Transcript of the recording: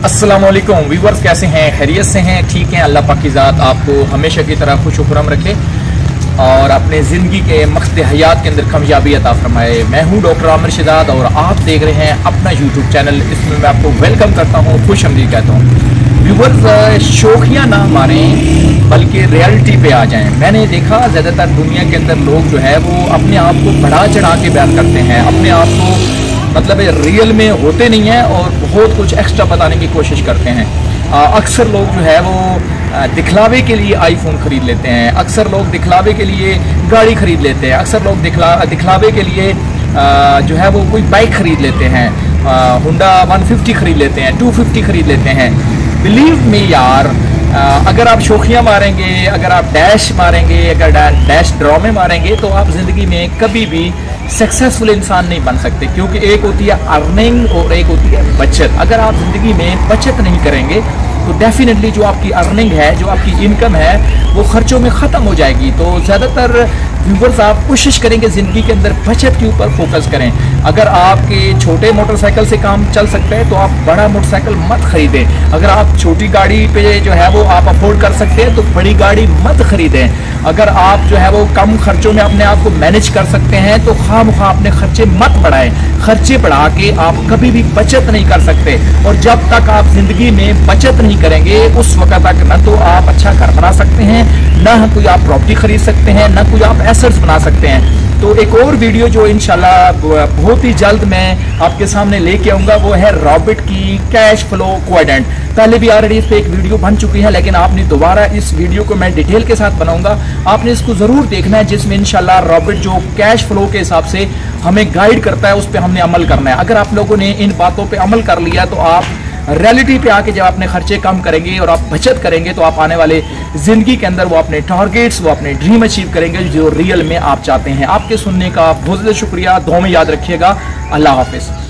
अस्सलाम वालेकुम व्यूवर्स, कैसे हैं? खैरियत से हैं? ठीक हैं? अल्लाह पाक की ज़ात आपको हमेशा की तरह खुश खुरम रखे और अपने ज़िंदगी के मक़सद हयात के अंदर कामयाबी अता फरमाए। मैं हूं डॉक्टर आमिर शिदात और आप देख रहे हैं अपना यूट्यूब चैनल। इसमें मैं आपको वेलकम करता हूं, खुश आमदीद कहता हूं। व्यूवर्स, शौकिया ना मारें बल्कि रियलिटी पे आ जाएं। मैंने देखा ज़्यादातर दुनिया के अंदर लोग जो है वो अपने आप को बढ़ा चढ़ा के बयान करते हैं, अपने आप को मतलब रियल में होते नहीं हैं और बहुत कुछ एक्स्ट्रा बताने की कोशिश करते हैं। अक्सर लोग जो है वो दिखलावे के लिए आईफोन ख़रीद लेते हैं, अक्सर लोग दिखलावे के लिए गाड़ी ख़रीद लेते हैं, अक्सर लोग दिखलावे के लिए जो है वो कोई बाइक ख़रीद लेते हैं, होंडा 150 ख़रीद लेते हैं, 250 ख़रीद लेते हैं। बिलीव मी यार, अगर आप शौकियाँ मारेंगे, अगर आप डैश मारेंगे, अगर डैश ड्रामे मारेंगे तो आप ज़िंदगी में कभी भी सक्सेसफुल इंसान नहीं बन सकते, क्योंकि एक होती है अर्निंग और एक होती है बचत। अगर आप ज़िंदगी में बचत नहीं करेंगे तो डेफिनेटली जो आपकी अर्निंग है, जो आपकी इनकम है, वो खर्चों में ख़त्म हो जाएगी। तो ज़्यादातर व्यूवर्स आप कोशिश करेंगे ज़िंदगी के अंदर बचत के ऊपर फोकस करें। अगर आपके छोटे मोटरसाइकिल से काम चल सकता है तो आप बड़ा मोटरसाइकिल मत खरीदें। अगर आप छोटी गाड़ी पे जो है वो आप अफोर्ड कर सकते हैं तो बड़ी गाड़ी मत खरीदें। अगर आप जो है वो कम खर्चों में अपने आप को मैनेज कर सकते हैं तो खामखा अपने खर्चे मत बढ़ाएं। खर्चे बढ़ा के आप कभी भी बचत नहीं कर सकते, और जब तक आप जिंदगी में बचत नहीं करेंगे उस वक्त तक न तो आप अच्छा घर बना सकते हैं, न कोई आप प्रॉपर्टी खरीद सकते हैं, न कोई आप एसेट्स बना सकते हैं। तो एक और वीडियो जो इंशाल्लाह बहुत ही जल्द मैं आपके सामने लेके आऊंगा वो है रॉबिट की कैश फ्लो क्वाड्रेंट। पहले भी ऑलरेडी इस पे एक वीडियो बन चुकी है, लेकिन आपने दोबारा इस वीडियो को मैं डिटेल के साथ बनाऊंगा। आपने इसको जरूर देखना है, जिसमें इंशाल्लाह रॉबिट जो कैश फ्लो के हिसाब से हमें गाइड करता है उस पर हमने अमल करना है। अगर आप लोगों ने इन बातों पर अमल कर लिया तो आप रियलिटी पे आके जब अपने खर्चे कम करेंगे और आप बचत करेंगे तो आप आने वाले जिंदगी के अंदर वो अपने टारगेट्स, वो अपने ड्रीम अचीव करेंगे जो रियल में आप चाहते हैं। आपके सुनने का बहुत ज़्यादा शुक्रिया, दुआ में याद रखिएगा। अल्लाह हाफिज़।